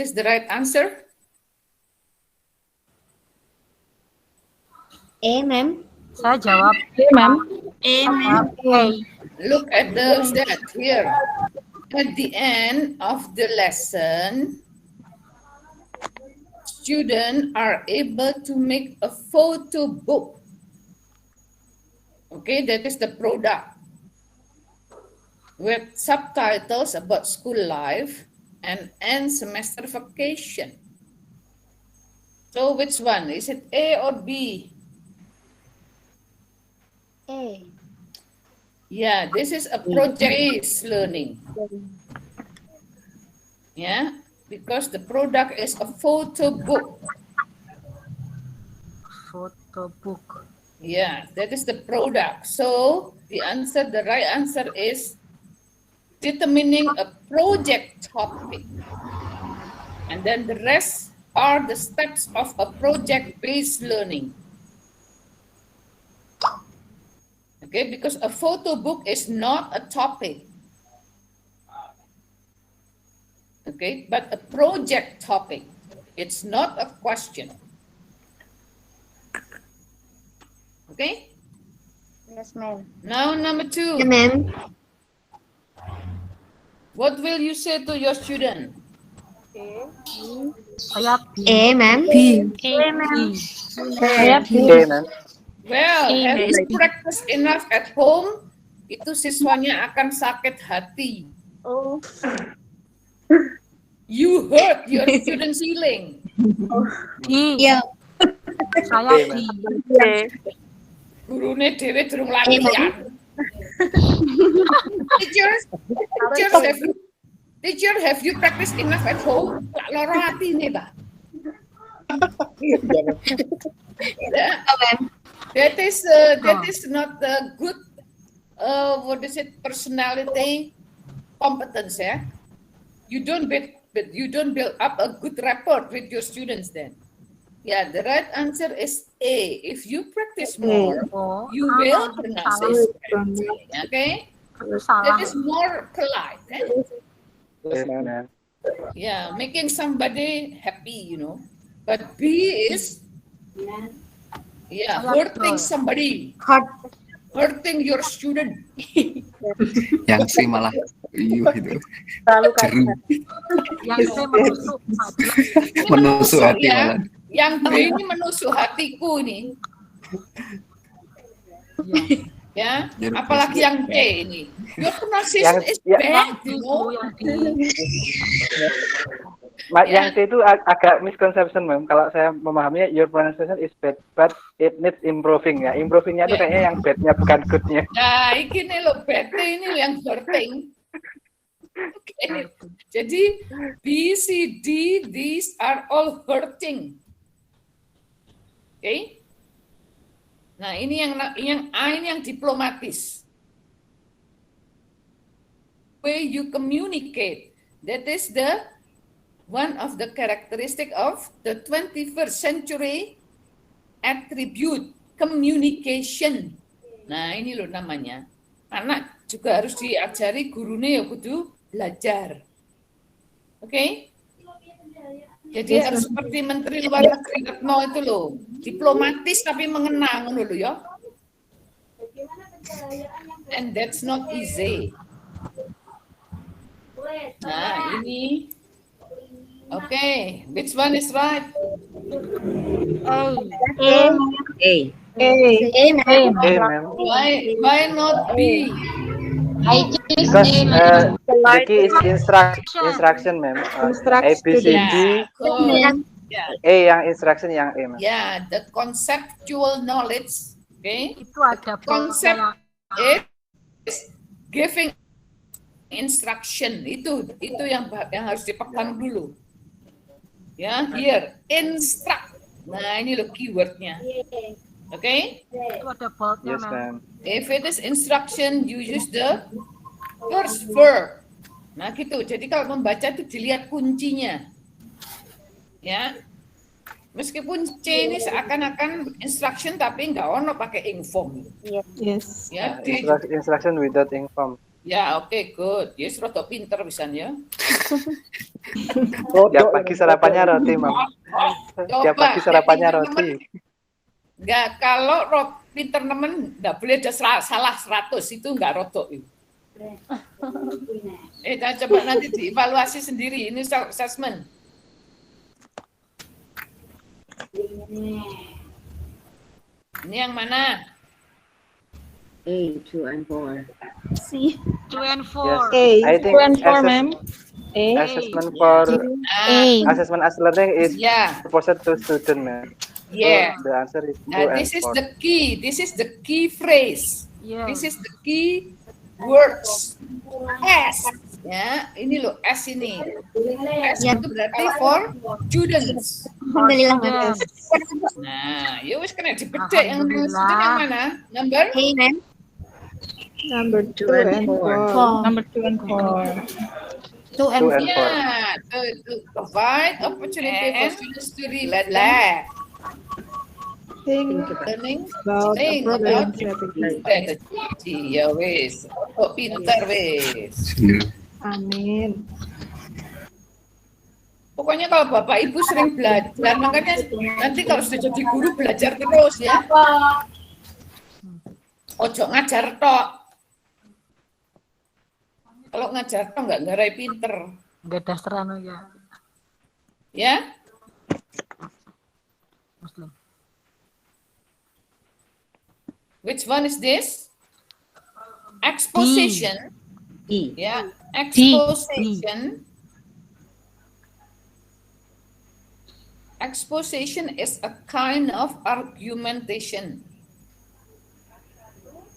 is the right answer? A, ma'am. Saya jawab A, ma'am. Look at those that here. At the end of the lesson, students are able to make a photo book. Okay, that is the product with subtitles about school life and end semester vacation. So which one? Is it A or B? A. Yeah, this is a project-based learning. Yeah, because the product is a photo book. foto book. Yeah, that is the product. So the right answer is determining a project topic. And then the rest are the steps of a project-based learning. Okay, because a photo book is not a topic. Okay, but a project topic. It's not a question. Okay? Yes, ma'am. Now number 2. Yeah, ma'am. What will you say to your student? Saya B. A, ma'am. B. Saya B. A, ma'am. Well, have you practiced enough at home? Itu siswanya akan sakit hati. Oh. You hurt your student's feeling. D. Yeah. Saya D. Gurune dewe durung latihan. Teacher, have you practiced enough at home? Lak loro hati nih, Pak. That is not a good personality competence, yeah. You don't build up a good rapport with your students then. Yeah, the right answer is A. If you practice more, you will pronounce it correctly. Okay? That is more polite. Eh? Yes, ma'am. Yeah, making somebody happy, But B is, hurting somebody, hurting your student. Yang C malah itu jeru Yang C menusuk hati malah. Yang B ini menusuk hatiku ini. Ya, apalagi yang D ini. Your pronunciation is bad, Yang C itu agak misconception, ma'am. Kalau saya memahaminya, your pronunciation is bad, but it needs improving ya. Improvingnya itu kayaknya yang badnya bukan goodnya. Nah, ini loh bad ini yang hurting. Okay. Jadi B, C, D, these are all hurting. Oke. Okay? Nah, ini yang A ini yang diplomatis. Way you communicate. That is the one of the characteristic of the 21st century attribute communication. Nah, ini loh namanya. Anak juga harus diajari gurune ya kudu belajar. Oke? Okay? Jadi harus seperti Menteri Luar Negeri Retno itu loh, diplomatis tapi mengenang dulu ya. And that's not easy. Nah ini, okay, which one is right? A. ma'am. Why not B? Because the key is instruction, ma'am. A, B, C, D. A yang instruction yang A, ma'am. Yeah, the conceptual knowledge. Okay. Itu ada Concept is giving instruction. Itu yang harus dipegang dulu. Ya, here instruct. Nah, ini loh keywordnya. Okay? Itu ada boldnya, Yes, ma'am. If it is instruction, you use the first verb. Nah, gitu. Jadi kalau membaca itu dilihat kuncinya. Ya. Meskipun C ini seakan-akan instruction tapi nggak ono pakai inform. Yes. Ya, Instruction without inform. Ya, oke, good. Yes, rada pinter pisan ya. Tiap pagi sarapannya roti, Mam. Tiap Coba, pagi sarapannya pinter roti. Enggak, kalau pinter nemen enggak boleh ada salah 100, itu enggak rodok itu. Kita coba nanti dievaluasi sendiri, ini self-assessment. Ini yang mana? A, 2 and 4. C. 2 and 4. Yes. A. I think 2 and 4, ma'am. A. assessment for assessment as learning is Yeah, proposed to student, ma'am. yeah. So the answer is 2 and This is 4. the key. This is the key phrase. Yes. This is the key words. S. Ya, ini loh S ini. S Ya. itu berarti for students. Alhamdulillah, ma'am. Nah, ya wis kena dipedek yang nulis itu yang mana? Number? A, ma'am. Number 2 and 4. Number 2 and 4. 2 and 2 and 4. Yeah, to provide opportunity for students to relax. Think Learning, about the think problem about strategy. ya wis. Kok pinter wis. Amin. Pokoknya kalau Bapak Ibu sering belajar, makanya nanti kalau sudah jadi guru belajar terus ya. Ojo ngajar tok. Kalau ngajar tok nggak ngarai pinter. Nggak dasaran ya. Ya, Muslim. which one is this? Exposition. E. Ya, exposition. Exposition is a kind of argumentation.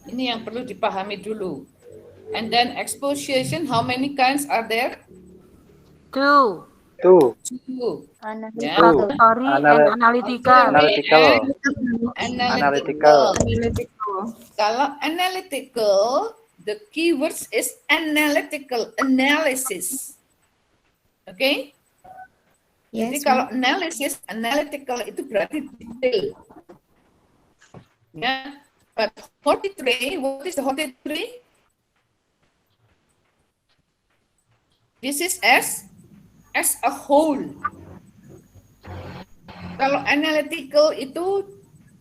Ini yang perlu dipahami dulu. And then exposition, how many kinds are there? 2. 2. Two. Ya. Strategy and analytical. Analytical. Analytical. Kalau analytical, the keywords is analytical, analysis. Oke? Jadi Yes, kalau analysis, analytical itu berarti detail. Ya. But 43, what is the 43? This is as a whole. Kalau analytical itu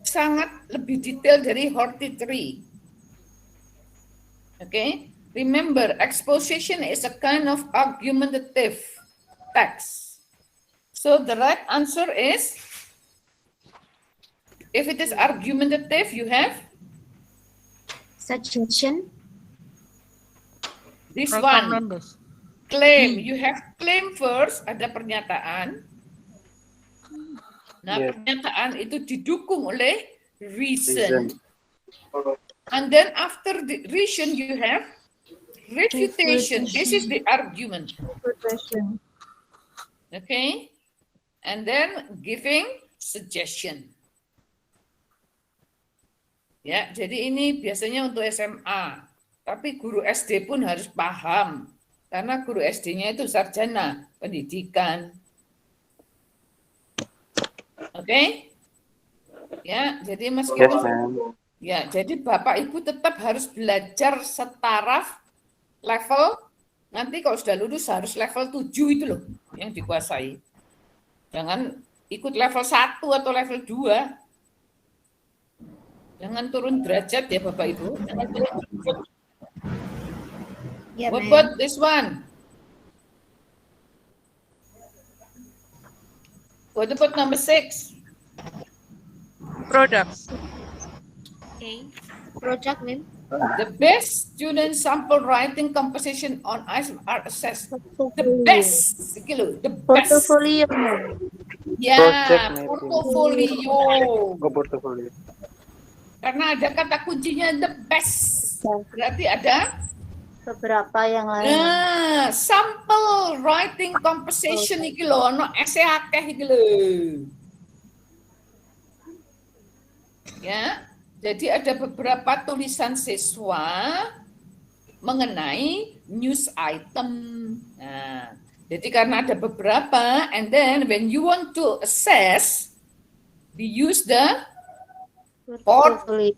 sangat lebih detail dari 43. Okay? Remember, exposition is a kind of argumentative text. So the right answer is, if it is argumentative, you have suggestion. this one. Recommendation. Claim. You have claim first, ada pernyataan. Nah, Yes. pernyataan itu didukung oleh reason. Reason. And then after the reason, you have refutation. This is the argument. Okay? And then giving suggestion. Ya, jadi ini biasanya untuk SMA. Tapi guru SD pun harus paham. Karena guru SD-nya itu sarjana pendidikan. Oke? Ya, jadi Yes, meskipun ma'am. ya, jadi Bapak Ibu tetap harus belajar setaraf level. Nanti kalau sudah lulus harus level 7 itu loh yang dikuasai. Jangan ikut level 1 atau level 2. Jangan turun derajat ya Bapak Ibu. Jangan turun derajat. Yeah, What ma'am. about this one? What about number 6? Products. Okay. Project, ma'am. The best student sample writing composition on item are assessed. The best, gitu loh, the best. Portfolio, ma'am. Ya, Project maybe. portofolio. Go portfolio. Karena ada kata kuncinya the best. Berarti ada Beberapa yang lain. nah, sample writing composition iki lho, ono ese akeh iki lho. Ya. Jadi ada beberapa tulisan siswa mengenai news item. Nah, jadi karena ada beberapa, and then when you want to assess, we use the Portfolio.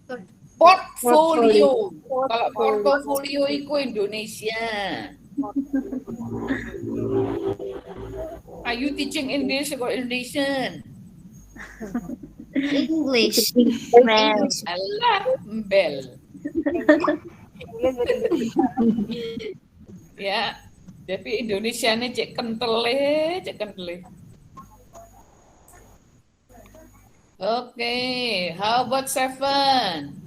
Portfolio. Kalau portfolio itu Indonesia. Are you teaching English or Indonesian? English. Ma'am. Alah, Mbel. Ya, tapi Indonesia ini cek kentele. Oke, how about 7?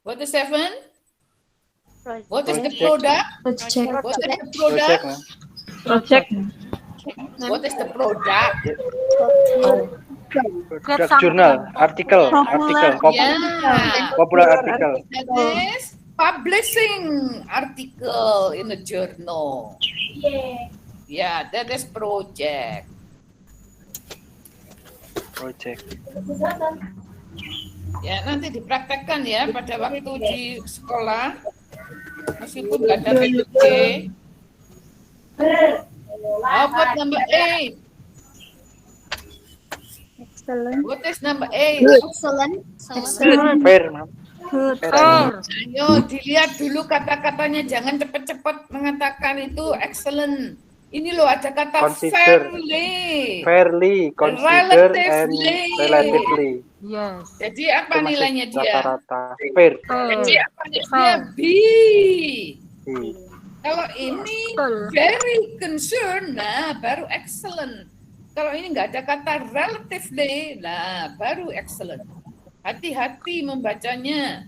What is 7? What is the product? Project. What is the Project, product? ma'am. Project. What is the product? Product journal, artikel, Yeah, popular artikel. that is publishing article in a journal. Yeah, that is project. Project. Ya, nanti dipraktekkan ya pada waktu di sekolah. Meskipun nggak ada PPT. How about number 8? Excellent. What is number 8? Excellent. Fair, ma'am. Fair. Ayo dilihat dulu kata-katanya, jangan cepat-cepat mengatakan itu excellent. Ini loh ada kata Consider. fairly, Consider, and Relatively. relatively. Yes. Jadi apa Itu masih nilainya dia? Rata-rata. Fair. Jadi Fair. apa nilainya? Fair. B. Kalau ini Betul. very concerned, nah baru excellent. Kalau ini nggak ada kata relatively, nah baru excellent. Hati-hati membacanya.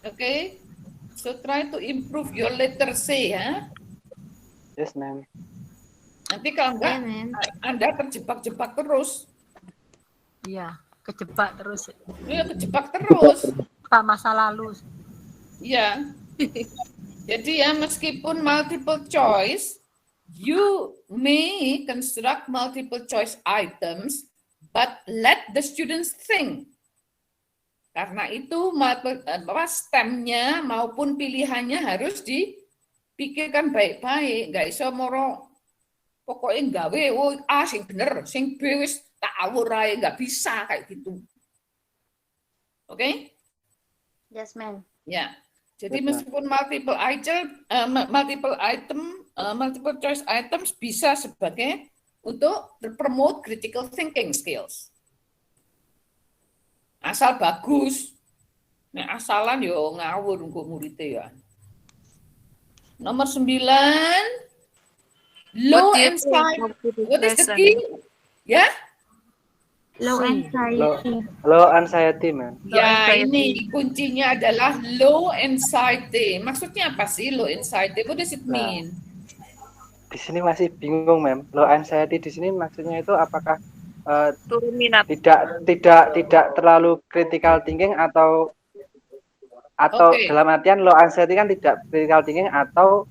Okay, so try to improve your letter C ya. Yes, ma'am. Nanti kalau enggak, Anda terjebak-jebak terus. Iya, kejebak terus. Ya, kejebak terus. Pak masa lalu. Ya. Jadi ya, meskipun multiple choice, you may construct multiple choice items, but let the students think. Karena itu stemnya maupun pilihannya harus dipikirkan baik-baik. Nggak iso moro pokoknya gawe, oh A sing bener, sing B wis tak awur ae, nggak bisa kayak gitu. Oke? Yes, ma'am. Ya. Jadi meskipun multiple choice items bisa sebagai untuk promote critical thinking skills. Asal bagus. Nek asalan yo ngawur engko muridé ya. Nomor 9, low anxiety. What is the key? Ya? Low anxiety. Low anxiety, ma'am. Ya, ini kuncinya adalah low anxiety. Maksudnya apa sih low anxiety? What does it mean? Di sini masih bingung, ma'am. Low anxiety di sini maksudnya itu apakah Turun minat. tidak terlalu critical thinking atau Oke. dalam artian low anxiety kan tidak critical thinking atau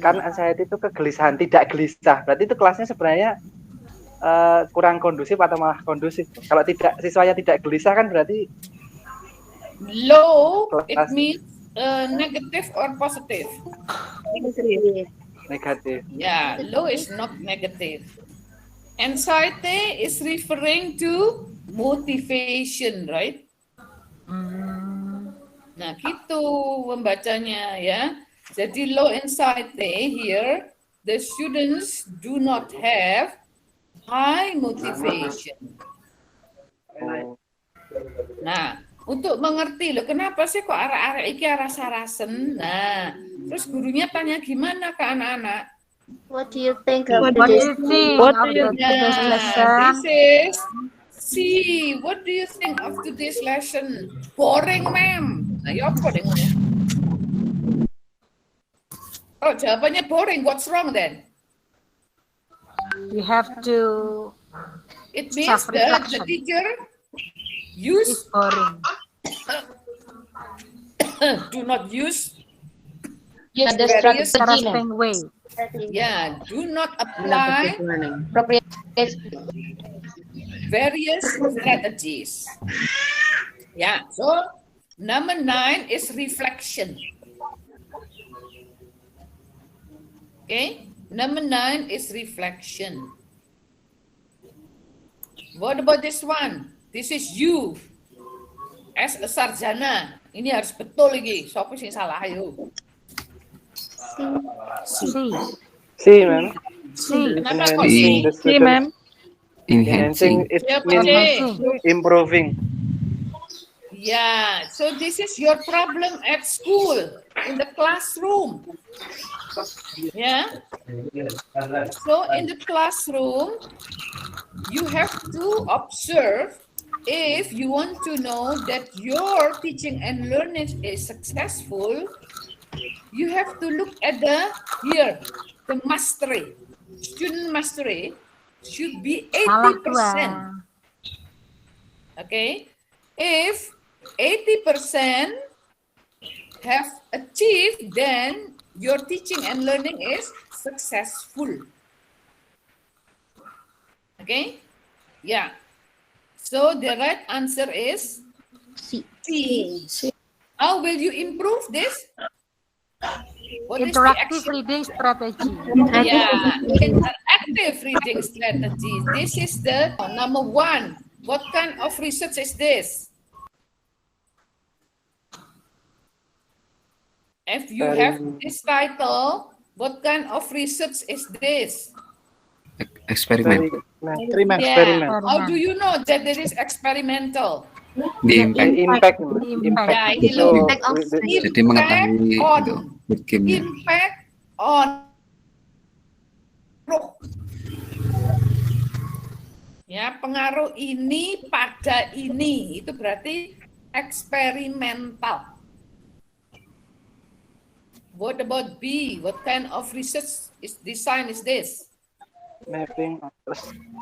kan anxiety itu kegelisahan, tidak gelisah. Berarti itu kelasnya sebenarnya kurang kondusif atau malah kondusif. Kalau siswanya tidak gelisah kan berarti Low, it means negative or positive. negatif. Yeah, low is not negative. Anxiety is referring to motivation, right? Nah, gitu membacanya ya. Jadi low anxiety here, the students do not have high motivation. Nah, untuk mengerti loh kenapa sih kok arek-arek iki rasa-rasen. Nah, terus gurunya tanya gimana ke anak-anak? What do you think What of do this? you think What of do you today's Nah, lesson? this is C. What do you think of today's lesson? Boring, ma'am. Nah, ya apa deh ngomongnya? Oh, jawabannya boring. What's wrong then? You have to It means that the Self-reflection. teacher is use boring. do not use Use the various Interesting way. yeah, do not apply Collaborative learning. various strategies. Yeah, so number 9 is reflection. Okay. Number 9 is reflection. What about this one? This is you as a sarjana. Ini harus betul lagi. Siapa sih salah? Ayo. C. C, ma'am. C. Kenapa kok Enhancing sih? the C, student. ma'am. Enhancing it Siapa means sih? improving. Yeah, so this is your problem at school, in the classroom. Yeah. So in the classroom, you have to observe if you want to know that your teaching and learning is successful. You have to look at the mastery. Student mastery should be Salah 80%. tua. Okay, if 80% have achieved, then your teaching and learning is successful. Okay, yeah. So the right answer is C. C. How will you improve this? What is the Interactive action? reading strategy. Yeah, interactive reading strategy. This is the number 1. What kind of research is this? If you have this title, what kind of research is this? Eksperimen. Experiment. How do you know that this is experimental? Di impact. Impact. Impact. Ya, ini So, loh. Impact of Jadi mengetahui on. itu game-nya. Impact on. Ya, pengaruh ini pada ini, itu berarti eksperimental. What about B? What kind of research design is this? Mapping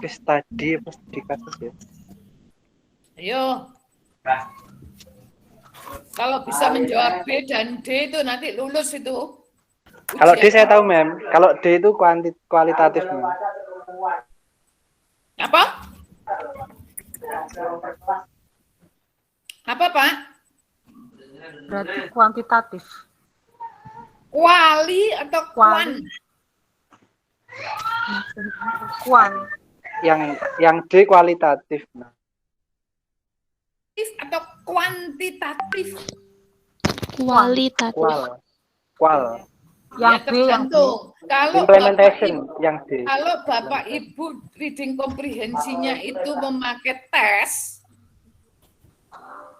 case study apa studi kasus ya? Ayo. Kalau bisa menjawab B dan D itu nanti lulus itu. Kalau D ujian. saya tahu, ma'am. Kalau D itu kualitatif, ma'am. Apa? Apa, Pak? Berarti kuantitatif. Kuali atau kuan? Kuan. Yang D kualitatif, ma'am. Atau kuantitatif? Kualitatif. Kual. Yang Ya, B, yang B. tergantung. Kalau Implementation Bapak, yang D. kalau Bapak Ibu reading komprehensinya itu memakai tes,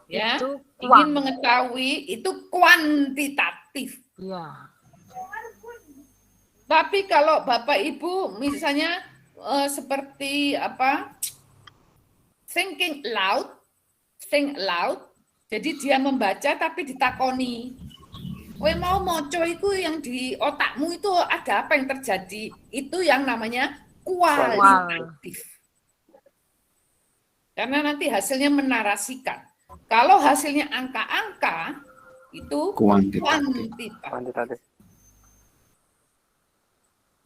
ya, Itu ingin kuan. mengetahui itu kuantitatif. Iya. Tapi kalau Bapak Ibu misalnya seperti apa, think loud, jadi dia membaca tapi ditakoni. Kowe mau moco itu yang di otakmu itu ada apa yang terjadi? Itu yang namanya kualitatif. Karena nanti hasilnya menarasikan. Kalau hasilnya angka-angka, itu kuantitatif. Kuantitatif.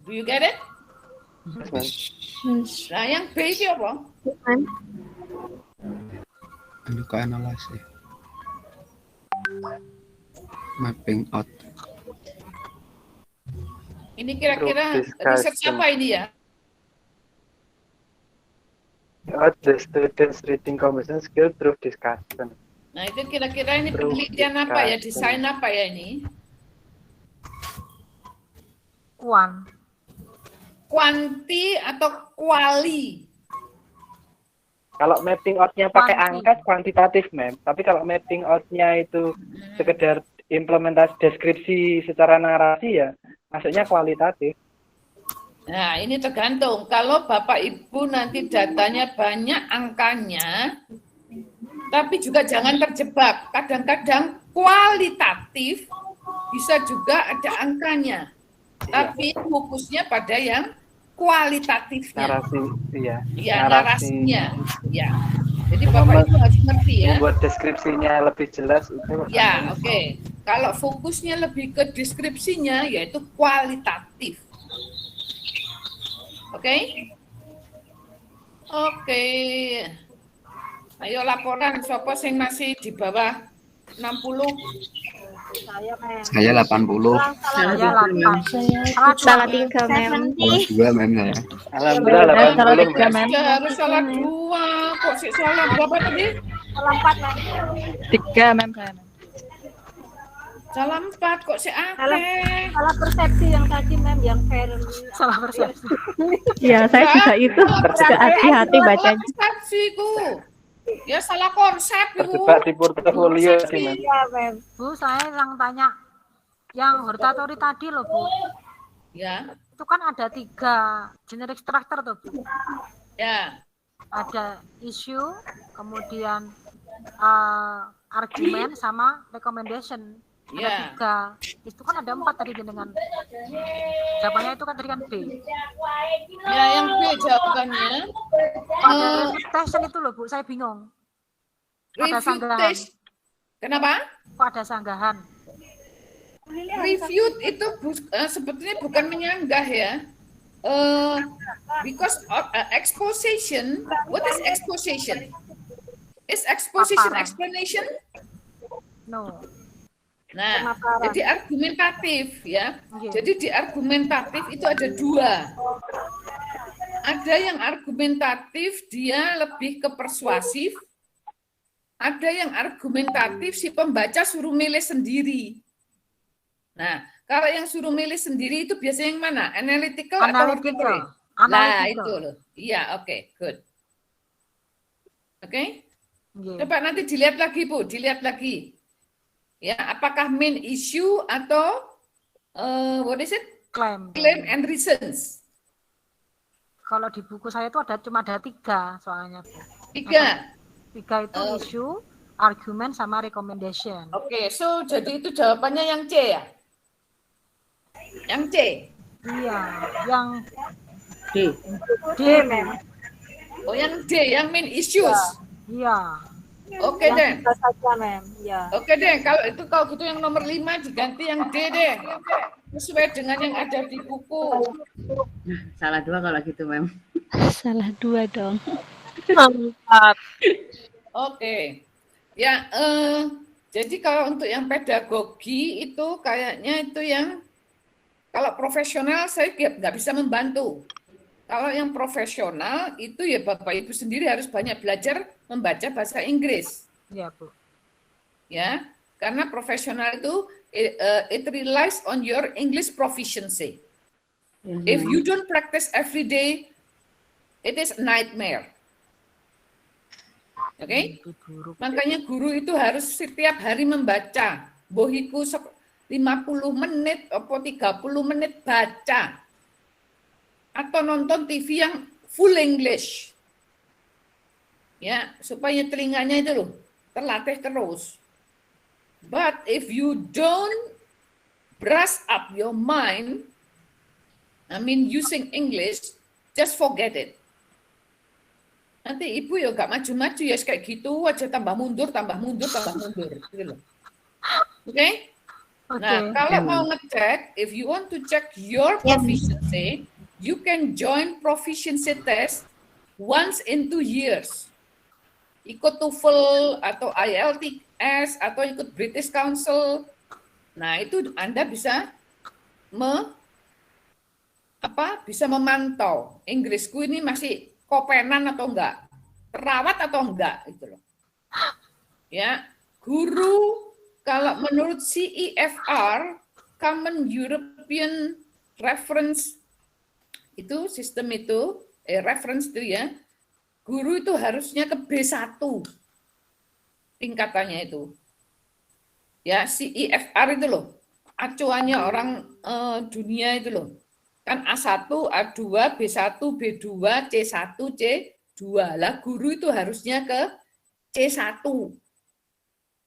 Do you get it? Yes, ma'am. Nah, yang B itu apa? Anu ke analisis. Mapping out. Ini kira-kira Group discussion. research apa ini ya? The students reading comprehension skill through discussion. Nah, itu kira-kira ini Group penelitian apa ya? discussion. Desain apa ya ini? Kuan. Kuanti atau kuali? Kalau mapping out-nya pakai Kuanti. angka kuantitatif, ma'am. Tapi kalau mapping out-nya itu sekedar implementasi deskripsi secara narasi ya, maksudnya kualitatif. Nah, ini tergantung. Kalau Bapak Ibu nanti datanya banyak angkanya, tapi juga jangan terjebak. Kadang-kadang kualitatif bisa juga ada angkanya. Tapi fokusnya pada yang kualitatifnya. Narasi, iya. Ya, narasinya. Ya. Jadi Bapak Ibu harus ngerti ya. Membuat deskripsinya lebih jelas itu. Ya, oke. Kalau fokusnya lebih ke deskripsinya, yaitu kualitatif. Oke? Oke. Ayo laporan, siapa yang masih di bawah 60? Saya, mem. Saya 80. Salah Saya 8. Salah 3, mem. Salah 2 mem saya. Alhamdulillah 80, Mem. Ya, harus salah 2. Kok sih salah berapa tadi? Salah 4, mem. 3 mem saya. Mem. Salah 4 kok sih akeh. Salah persepsi yang tadi, mem, yang fair. Salah persepsi. Ya, saya juga itu. Tidak hati-hati bacanya. Persepsiku. Ya salah konsep itu. Terjebak di portofolio sih, Mem. Iya, mem. Bu, saya yang tanya yang hortatory tadi loh, Bu. Ya, Itu kan ada 3 generic structure tuh, Bu. ya. Ada issue, kemudian argument sama recommendation. Ya. Ada 3. Itu kan ada 4 tadi dengan jawabannya itu kan tadi kan B. Ya, yang B jawabannya. Ada refutation itu loh, Bu, saya bingung. Ada sanggahan. Refute. Kenapa? Kok ada sanggahan? Refute itu sebetulnya bukan menyanggah ya. Because of, exposition, what is exposition? Is exposition Paparan. explanation? No. Nah, Pemaparan. jadi argumentatif ya. Iya. Jadi di argumentatif itu ada 2. Ada yang argumentatif dia lebih ke persuasif. Ada yang argumentatif si pembaca suruh milih sendiri. Nah, kalau yang suruh milih sendiri itu biasanya yang mana? Analytical atau oratory? Nah, Analytical. itu loh. Iya, oke, good. Oke? Iya. Coba nanti dilihat lagi, Bu, dilihat lagi. Ya, apakah main issue atau what is it? Claim. Claim and reasons. Kalau di buku saya itu cuma ada 3 soalnya, Bu. 3. 3 itu issue, argument sama recommendation. Oke, so jadi itu jawabannya yang C ya? Yang C. Iya, yang D. D, mem. Oh, yang D, yang main issues. Iya. Oke deh. Yang 3 saja, mem. Iya. Oke deh, kalau gitu yang nomor 5 diganti yang D deh. Sesuai dengan yang ada di buku. Salah 2 kalau gitu, Mem. Salah 2 dong. Oke. Ya, jadi kalau untuk yang pedagogi itu kayaknya itu yang kalau profesional saya nggak bisa membantu. Kalau yang profesional itu ya Bapak Ibu sendiri harus banyak belajar membaca bahasa Inggris. Iya, Bu. Ya, karena profesional itu it relies on your English proficiency. If you don't practice every day, it is a nightmare. Oke? Makanya guru itu harus setiap hari membaca. Bohiku 50 menit atau 30 menit baca. Atau nonton TV yang full English. Ya, supaya telinganya itu loh terlatih terus. But if you don't brush up your mind, using English, just forget it. Nanti ibu ya gak maju-maju ya kayak gitu aja, tambah mundur. Gitu loh. Oke? Nah, kalau mau ngecek, if you want to check your proficiency, you can join proficiency test once in 2 years. Ikut TOEFL atau IELTS atau ikut British Council. Nah, itu Anda bisa bisa memantau Inggrisku ini masih kopenan atau enggak, terawat atau enggak gitu loh. Ya, guru kalau menurut CEFR, Common European Reference itu sistem itu reference itu ya, guru itu harusnya ke B1 tingkatannya itu. Ya, CEFR itu loh, acuannya orang dunia itu loh. Kan A1, A2, B1, B2, C1, C2. Lah guru itu harusnya ke C1.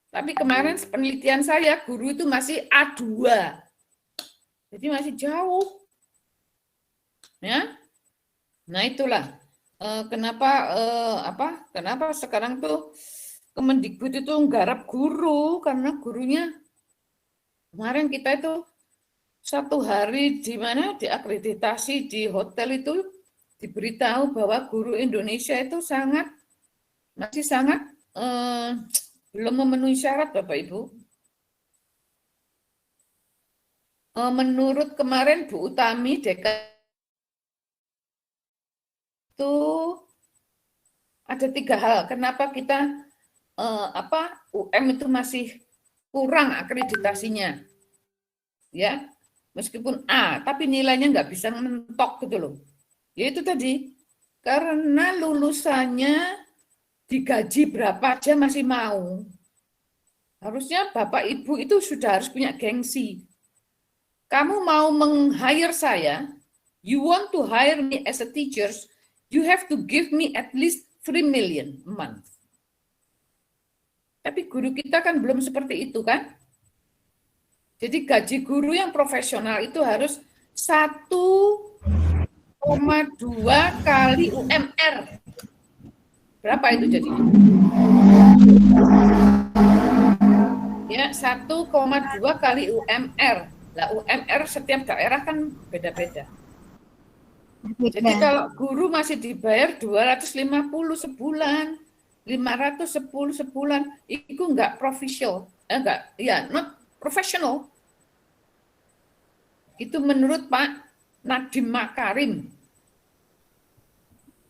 Tapi kemarin penelitian saya, guru itu masih A2. Jadi masih jauh. Ya. Nah, itulah kenapa sekarang tuh Kemendikbud itu nggarap guru, karena gurunya kemarin kita itu 1 hari di mana diakreditasi di hotel itu diberitahu bahwa guru Indonesia itu masih sangat belum memenuhi syarat, Bapak Ibu. menurut kemarin Bu Utami Dekan itu ada 3 hal. Kenapa kita UM itu masih kurang akreditasinya, ya, meskipun A, tapi nilainya nggak bisa mentok gitu loh. Yaitu tadi, karena lulusannya digaji berapa aja masih mau. Harusnya Bapak Ibu itu sudah harus punya gengsi. Kamu mau meng-hire saya, you want to hire me as a teacher, you have to give me at least 3 million a month. Tapi guru kita kan belum seperti itu kan? Jadi gaji guru yang profesional itu harus 1,2 kali UMR. Berapa itu jadi? Ya, 1,2 kali UMR. Nah, UMR setiap daerah kan beda-beda. Jadi kalau guru masih dibayar 250 sebulan, 510 sebulan, itu enggak profesional, not professional. Itu menurut Pak Nadiem Makarim.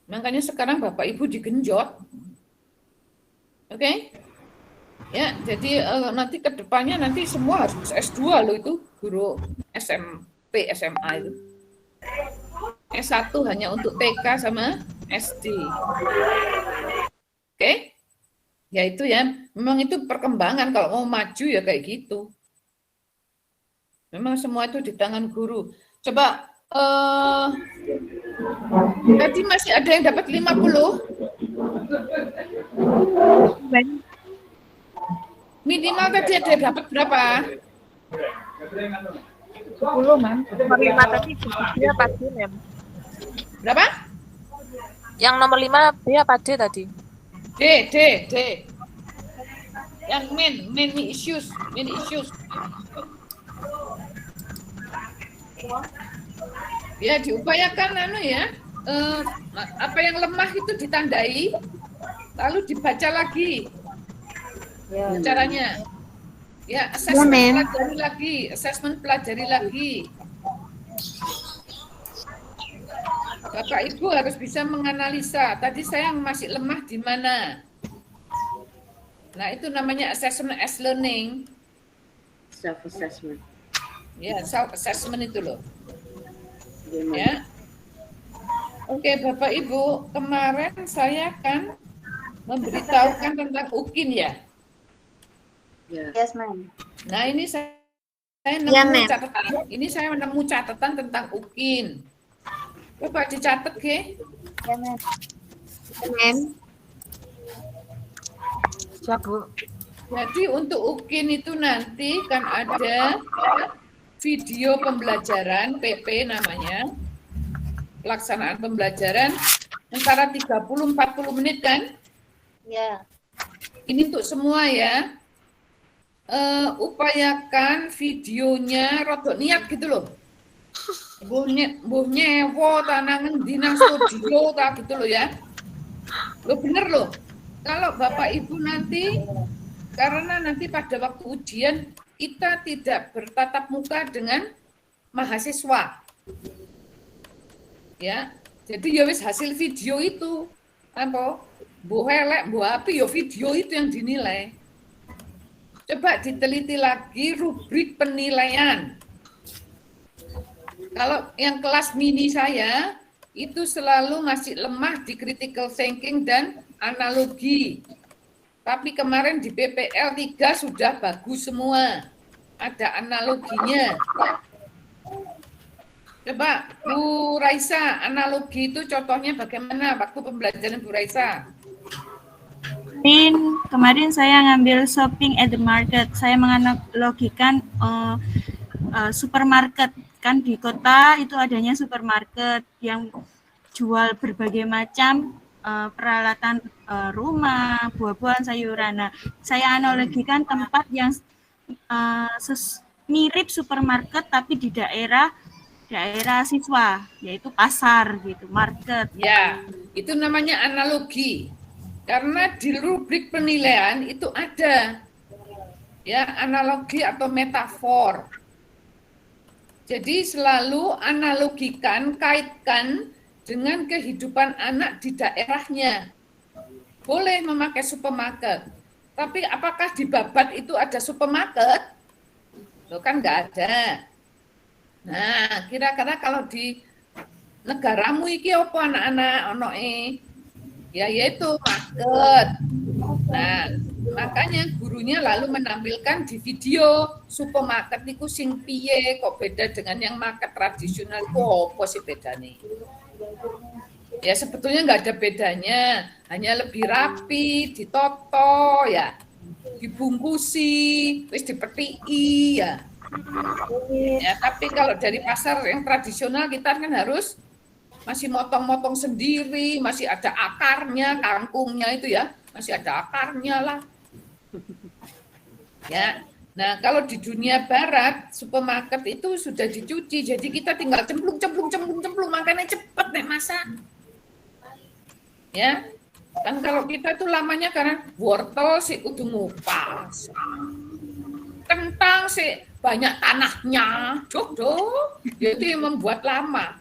Makanya sekarang Bapak Ibu digenjot. Oke? Ya, jadi nanti ke depannya nanti semua harus S2 loh itu, guru SMP, SMA itu. S1 hanya untuk TK sama SD. Oke? Ya itu ya, memang itu perkembangan kalau mau maju ya kayak gitu. Memang semua itu di tangan guru. Coba tadi masih ada yang dapat 50. Minimal tadi ada yang dapat berapa? 10, Ma'am. Nomor 5 tadi dia pasti, Ma'am. Berapa? Yang nomor 5 dia pasti tadi. D. Yang many issues. Ya, diupayakan apa yang lemah itu ditandai, lalu dibaca lagi. Caranya. Ya, assessment pelajari lagi. Bapak Ibu harus bisa menganalisa. Tadi saya masih lemah di mana. Nah, itu namanya assessment as learning. Self-assessment. Ya, self-assessment itu loh. Ya. Oke, Bapak Ibu, kemarin saya kan memberitahukan tentang UKIN ya. Yes, ma'am. Nah, ini saya Ya, nemu ma'am. catatan. Ini saya menemu catatan tentang UKIN. Coba dicatat, ke? Ya, ma'am. Ma'am. Siap, Bu. Jadi untuk UKIN itu nanti kan ada video pembelajaran, PP namanya, pelaksanaan pembelajaran, antara 30-40 menit kan? Ya. Ini untuk semua ya. Upayakan videonya rodok niat gitu loh. Mbuh nyewo tanangan dinang studio tak gitu loh ya. Lo bener loh. Kalau Bapak Ibu nanti, karena nanti pada waktu ujian kita tidak bertatap muka dengan mahasiswa. Ya. Jadi ya wis hasil video itu apa? Mbuh elek, mbuh api ya video itu yang dinilai. Coba diteliti lagi rubrik penilaian. Kalau yang kelas mini saya, itu selalu masih lemah di critical thinking dan analogi. Tapi kemarin di PPL 3 sudah bagus semua. Ada analoginya. Coba Bu Raisa, analogi itu contohnya bagaimana waktu pembelajaran Bu Raisa? Kemarin saya ngambil shopping at the market. Saya menganalogikan supermarket. Kan di kota itu adanya supermarket yang jual berbagai macam peralatan rumah, buah-buahan, sayuran. Nah, saya analogikan tempat yang mirip supermarket tapi di daerah siswa, yaitu pasar gitu, market. Ya, itu namanya analogi. Karena di rubrik penilaian itu ada ya analogi atau metafor. Jadi selalu analogikan, kaitkan dengan kehidupan anak di daerahnya. Boleh memakai supermarket, tapi apakah di Babat itu ada supermarket? Loh kan nggak ada. Nah, kira-kira kalau di negaramu iki apa anak-anak ono ya yaitu market. Nah, makanya gurunya lalu menampilkan di video supermarket itu sing piye kok beda dengan yang market tradisional itu apa sih bedanya? Ya sebetulnya nggak ada bedanya, hanya lebih rapi, ditoto ya, dibungkusi, terus dipetiki ya. Ya, tapi kalau dari pasar yang tradisional kita kan harus masih motong-motong sendiri, masih ada akarnya, kangkungnya itu ya, masih ada akarnya lah. Ya. Nah, kalau di dunia barat, supermarket itu sudah dicuci, jadi kita tinggal cemplung, makanya cepet nih masak. Ya, kan kalau kita tuh lamanya karena wortel sih kudu ngupas, kentang sih banyak tanahnya, itu yang membuat lama.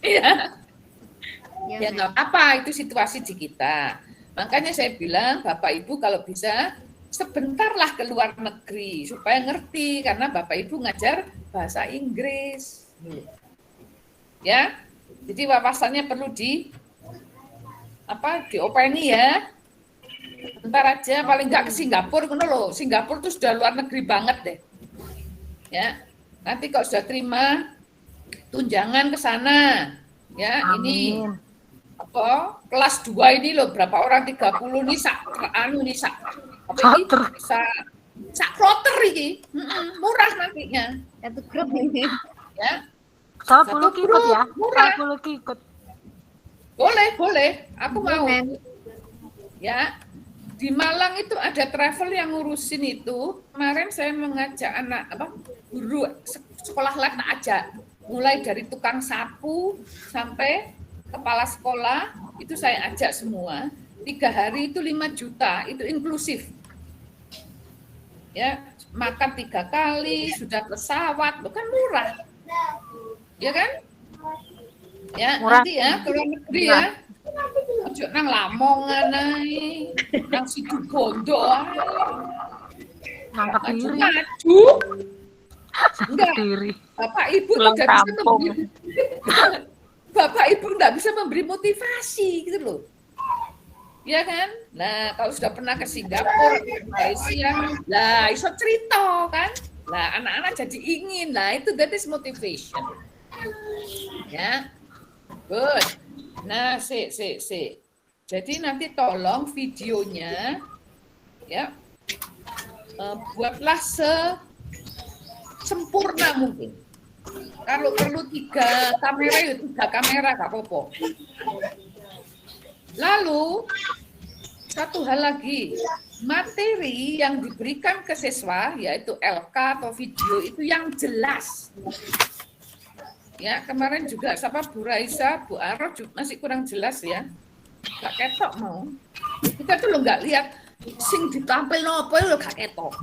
Ya, ya nggak apa, itu situasi di kita. Makanya saya bilang, Bapak Ibu kalau bisa sebentarlah ke luar negeri supaya ngerti, karena Bapak Ibu ngajar bahasa Inggris. Ya, jadi wawasannya perlu diopeni ya. Ntar aja paling nggak ke Singapura ngono loh. Singapura tuh sudah luar negeri banget deh. Ya. Nanti kalau sudah terima tunjangan ke sana. Ya, ini apa? Kelas 2 ini loh berapa orang 30 nih sak kloter ini. Murah nantinya. Satu grup ini. Ya. 10 ikut ya. Murah. 10 ikut. Boleh. Aku mau. Ya, di Malang itu ada travel yang ngurusin itu. Kemarin saya mengajak guru sekolah lain ajak. Mulai dari tukang sapu sampai kepala sekolah, itu saya ajak semua. 3 hari itu 5 juta, itu inklusif. Ya, makan 3 kali, sudah pesawat, bukan murah. Ya kan? Ya, murah. Nanti ya ke luar negeri ya. Ojo nang Lamongan ae, nang Situbondo ae. Nang Kediri. Maju. Enggak. Bapak Ibu tidak bisa memberi. Bapak Ibu enggak bisa memberi motivasi gitu loh. Ya kan? Nah, kalau sudah pernah ke Singapura, Malaysia, lah iso cerita kan? Lah anak-anak jadi ingin. Nah, itu that is motivation. Ya. Good. Nah, jadi nanti tolong videonya ya buatlah sempurna mungkin. Kalau perlu 3 kamera ya 3 kamera gak apa-apa. Lalu satu hal lagi, materi yang diberikan ke siswa yaitu LK atau video itu yang jelas. Ya, kemarin juga Bu Raisa, Bu Aroh masih kurang jelas ya. Gak ketok mau. Kita tuh lo nggak lihat sing ditampil nopo lo gak ketok.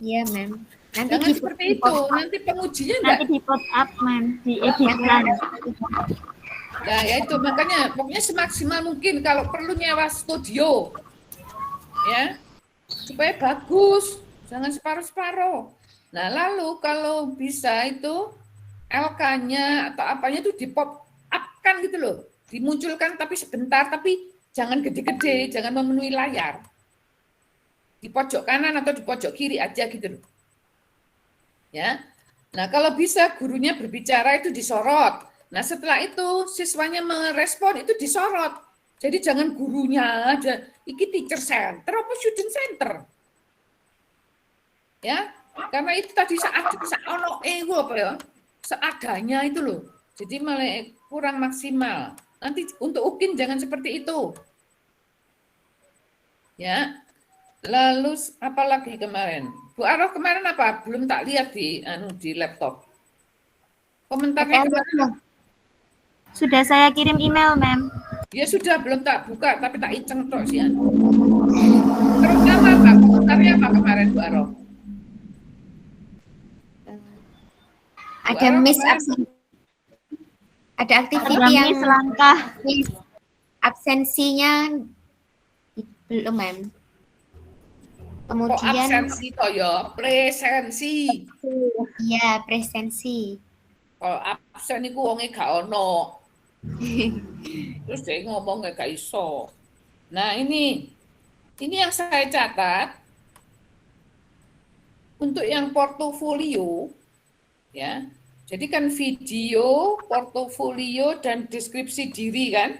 Iya, Mem. Nanti jangan seperti itu. Nanti pengujinya enggak. Nanti di pop up, Mem, di editkan. Ya itu makanya pokoknya semaksimal mungkin kalau perlu nyewa studio. Ya. Supaya bagus, jangan separuh-separuh. Nah, lalu kalau bisa itu LK-nya atau apanya itu di pop up kan gitu loh, dimunculkan tapi sebentar, tapi jangan gede-gede, jangan memenuhi layar, di pojok kanan atau di pojok kiri aja gitu loh, ya. Nah kalau bisa gurunya berbicara itu disorot, nah setelah itu siswanya merespon itu disorot, jadi jangan gurunya aja, iki teacher center apa student center, ya, karena itu tadi saat ono apa ya, seadanya itu loh, jadi malah kurang maksimal. Nanti untuk UKIN jangan seperti itu, ya. Lalu apa lagi kemarin, Bu Aroh kemarin apa? Belum tak lihat di laptop. Komentarnya kemarin. Sudah saya kirim email, Mem. Ya sudah, belum tak buka, tapi tak iceng tok sih. Terutama apa? Komentarnya apa kemarin Bu Aroh? Ada miss absen. Ada activity Ada yang miss langkah. miss absensinya belum, Ma'am. Kok Kemudian absensi toh ya, presensi. iya presensi. Kalau absen iku wonge gak ono. Terus dia ngomong gak iso. Nah, ini yang saya catat untuk yang portofolio ya. Jadi kan video, portofolio dan deskripsi diri kan.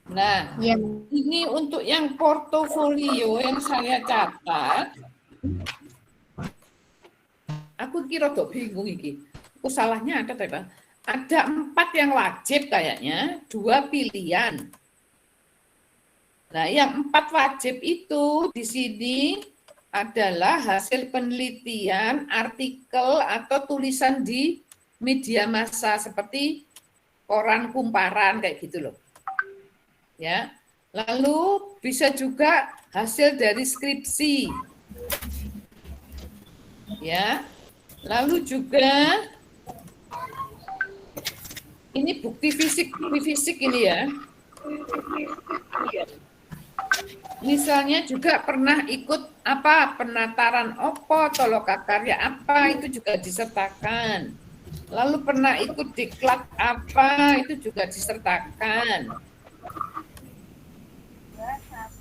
Nah, Iya. ini untuk yang portofolio yang saya catat. Aku kira tuh bingung iki. Aku salahnya ada apa? Ada 4 yang wajib kayaknya, 2 pilihan. Nah, yang 4 wajib itu di sini adalah hasil penelitian, artikel atau tulisan di media massa seperti koran kumparan kayak gitu loh. Ya. Lalu bisa juga hasil dari skripsi. Ya. Lalu juga ini bukti fisik ini ya. Misalnya juga pernah ikut apa penataran opo, toloka karya apa itu juga disertakan. Lalu pernah ikut diklat apa itu juga disertakan.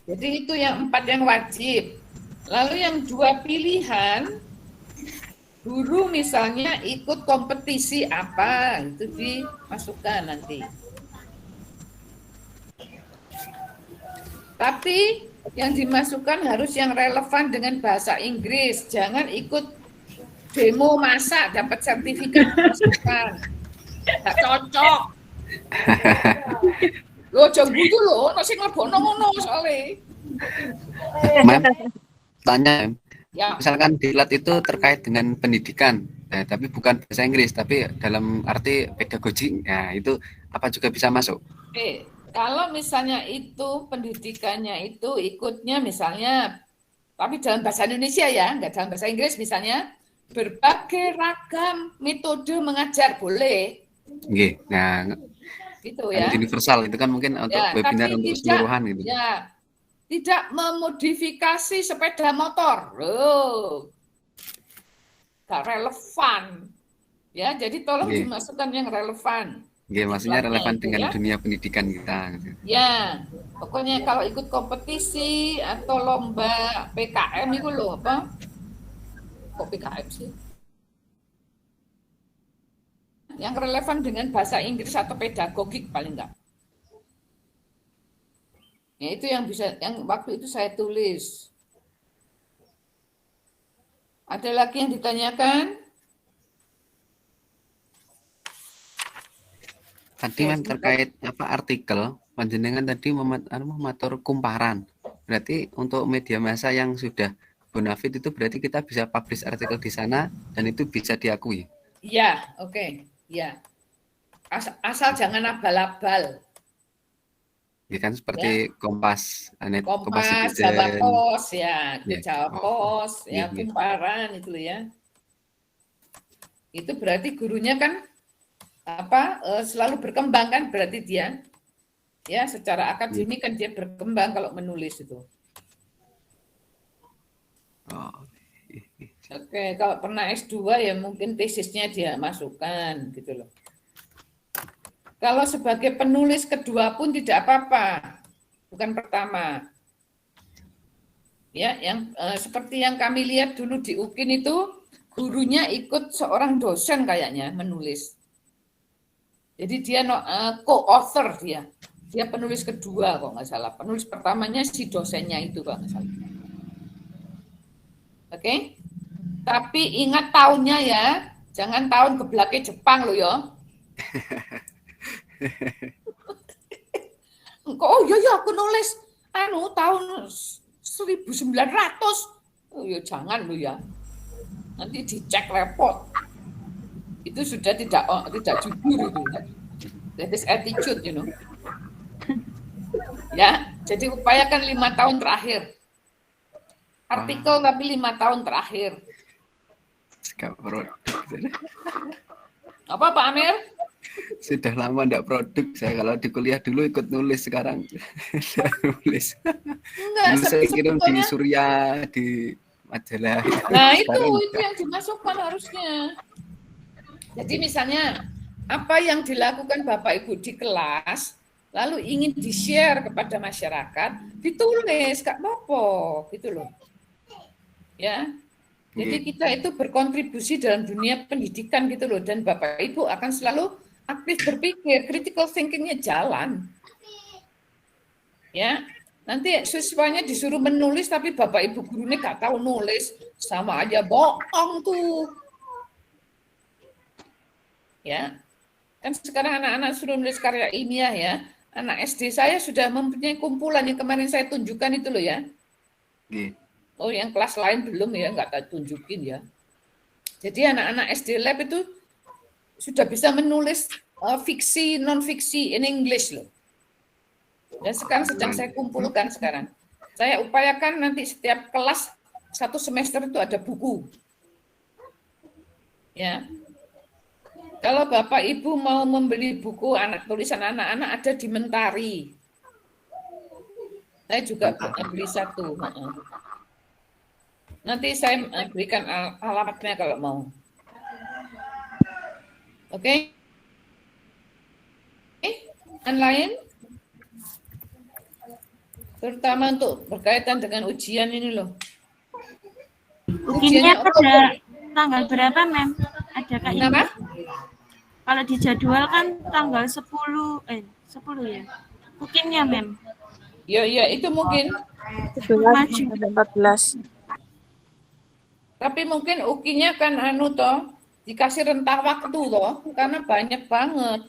Jadi itu yang 4 yang wajib. Lalu yang 2 pilihan, guru misalnya ikut kompetisi apa, itu dimasukkan nanti. Tapi yang dimasukkan harus yang relevan dengan bahasa Inggris. Jangan ikut demo masak dapat sertifikat masukkan. Nggak cocok. Lo jangan gitu loh, nasi ngebono ngono soalnya. Ma'am, tanya, Ya. misalkan diklat itu terkait dengan pendidikan, tapi bukan bahasa Inggris, tapi dalam arti pedagogi, nah itu apa juga bisa masuk? Oke, kalau misalnya itu pendidikannya itu ikutnya misalnya, tapi dalam bahasa Indonesia ya, nggak dalam bahasa Inggris misalnya, berbagai ragam metode mengajar boleh, Oke, nah gitu ya. universal itu kan mungkin untuk Ya, webinar tapi untuk tidak- keseluruhan gitu. Ya, tidak memodifikasi sepeda motor, loh, nggak relevan. Ya, jadi tolong Oke. dimasukkan yang relevan. Oke, maksudnya Diklatnya relevan itu dengan ya. dunia pendidikan kita. Gitu. Ya, pokoknya kalau ikut kompetisi atau lomba PKM itu loh apa? Kok PKM sih? Yang relevan dengan bahasa Inggris atau pedagogik paling enggak. Ya itu yang bisa, yang waktu itu saya tulis. Ada lagi yang ditanyakan? Tadi Ma'am terkait apa artikel, panjenengan tadi mematur kumparan. Berarti untuk media massa yang sudah bonafit itu berarti kita bisa publish artikel di sana dan itu bisa diakui. Iya, oke. Ya. Asal jangan abal-abal. Ya kan seperti Kompas, Kompas, Citizen. Jawa Pos ya, Ya. Jawa Pos, ya, Iya, iya. kumparan itu ya. Itu berarti gurunya kan apa selalu berkembang kan berarti dia ya secara akademik kan dia berkembang kalau menulis itu. Oh, Oke, kalau pernah S2 ya mungkin tesisnya dia masukkan gitu loh. Kalau sebagai penulis kedua pun tidak apa-apa, bukan pertama. Ya, yang seperti yang kami lihat dulu di UKIN itu gurunya ikut seorang dosen kayaknya menulis. Jadi dia co-author dia penulis kedua kok nggak salah. Penulis pertamanya si dosennya itu kok nggak salah. Oke? Tapi ingat tahunnya ya, jangan tahun kebelakang Jepang loh ya. Oh iya aku nulis tahun 1900. Oh ya jangan loh ya. Nanti dicek repot. Itu sudah tidak jujur itu. That is attitude, you know. Ya, jadi upayakan 5 tahun terakhir. artikel tapi 5 tahun terakhir. Gak produk. Apa Pak Amir? Sudah lama enggak produk saya. Kalau di kuliah dulu ikut nulis, sekarang saya nulis. Enggak, Dulu saya kirim di sebetulnya. Surya, di majalah. Nah itu Sekarang yang dimasukkan harusnya. Jadi misalnya apa yang dilakukan Bapak Ibu di kelas, lalu ingin di-share kepada masyarakat, ditulis, Kak Popo, gitu loh. Ya, jadi kita itu berkontribusi dalam dunia pendidikan gitu loh, dan Bapak Ibu akan selalu aktif berpikir, critical thinking-nya jalan. Ya, nanti siswanya disuruh menulis, tapi Bapak Ibu gurunya nggak tahu nulis, sama aja bohong tuh. Ya, kan sekarang anak-anak suruh nulis karya ilmiah ya. Anak SD saya sudah mempunyai kumpulan yang kemarin saya tunjukkan itu loh ya. Oh, yang kelas lain belum ya, nggak tak tunjukin ya. Jadi anak-anak SD Lab itu sudah bisa menulis fiksi, non-fiksi in English loh. Dan sekarang sedang saya kumpulkan sekarang. Saya upayakan nanti setiap kelas 1 semester itu ada buku. Ya. Kalau Bapak Ibu mau membeli buku tulisan anak-anak ada di Mentari. Saya juga beli 1. Nanti saya berikan alamatnya kalau mau. Oke? Yang lain? Terutama untuk berkaitan dengan ujian ini loh. Ujiannya pada tanggal berapa, Mem? Ada Kak Kenapa? Kalau di jadwal kan tanggal 10 ya. Bookingnya, Mem. Ya, itu mungkin. 14. Tapi mungkin ukinya kan dikasih rentang waktu toh, karena banyak banget.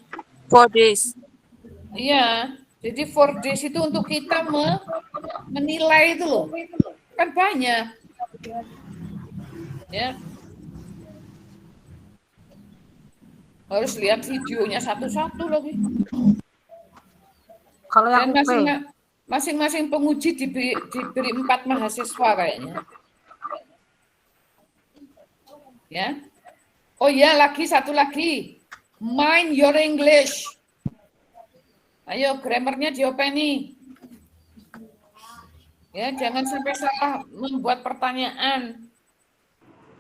4 days. Iya, jadi 4 days itu untuk kita menilai itu loh. Kan banyak. Ya. Harus lihat videonya satu-satu lagi. Kalau yang Dan masing-masing penguji diberi 4 mahasiswa kayaknya. Ya. Oh ya, satu lagi. Mind your English. Ayo, grammarnya diopeni. Ya, jangan sampai salah membuat pertanyaan.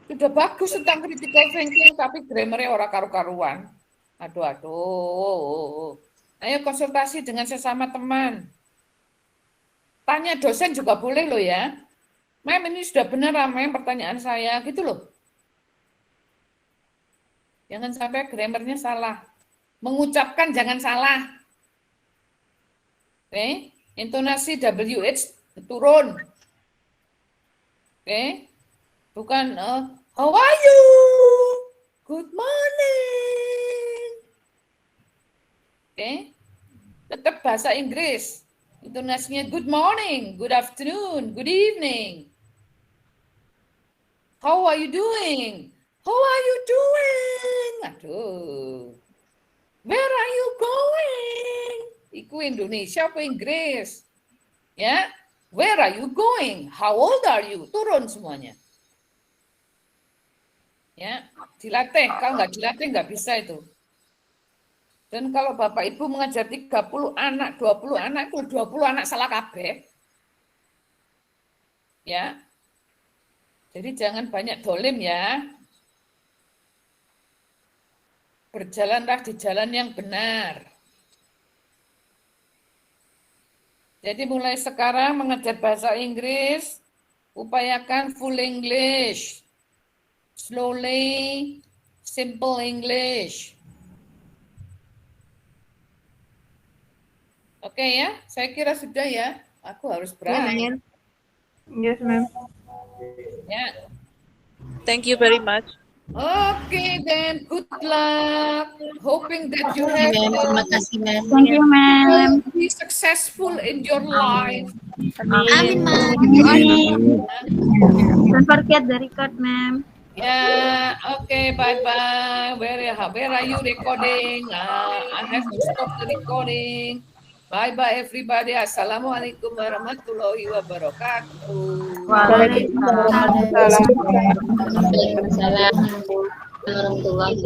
Sudah bagus tentang critical thinking, tapi grammarnya orang karu-karuan. Aduh. Ayo konsultasi dengan sesama teman. Tanya dosen juga boleh loh ya. Mem, ini sudah benar Mem pertanyaan saya, gitu loh. Jangan sampai grammarnya salah. Mengucapkan jangan salah. Oke, intonasi WH turun. Oke. Bukan how are you? Good morning. Oke. Tetap bahasa Inggris. Intonasinya good morning, good afternoon, good evening. How are you doing? How are you doing? Aduh. Where are you going? Iku Indonesia apa Inggris? Ya. Where are you going? How old are you? Turun semuanya. Ya, dilatih. Kalau nggak dilatih nggak bisa itu. Dan kalau Bapak Ibu mengajar 30 anak, 20 anak, itu 20 anak salah kabeh. Ya. Jadi jangan banyak dolim ya. Berjalanlah di jalan yang benar. Jadi mulai sekarang mengajar bahasa Inggris, upayakan full English. Slowly, simple English. Oke ya, saya kira sudah ya. Aku harus berangkat. Yes, ma'am. Ya. Thank you very much. Okay, then good luck. Hoping that you have Terima kasih, Ma'am. Thank you, Mem. be successful in your life. Amin, Ma'am. Don't forget the record, Mem. Yeah, okay, bye-bye. Where are you recording? I have to stop the recording. Bye-bye everybody. Assalamualaikum warahmatullahi wabarakatuh. Waalaikumsalam. Waalaikumsalam. Waalaikumsalam warahmatullahi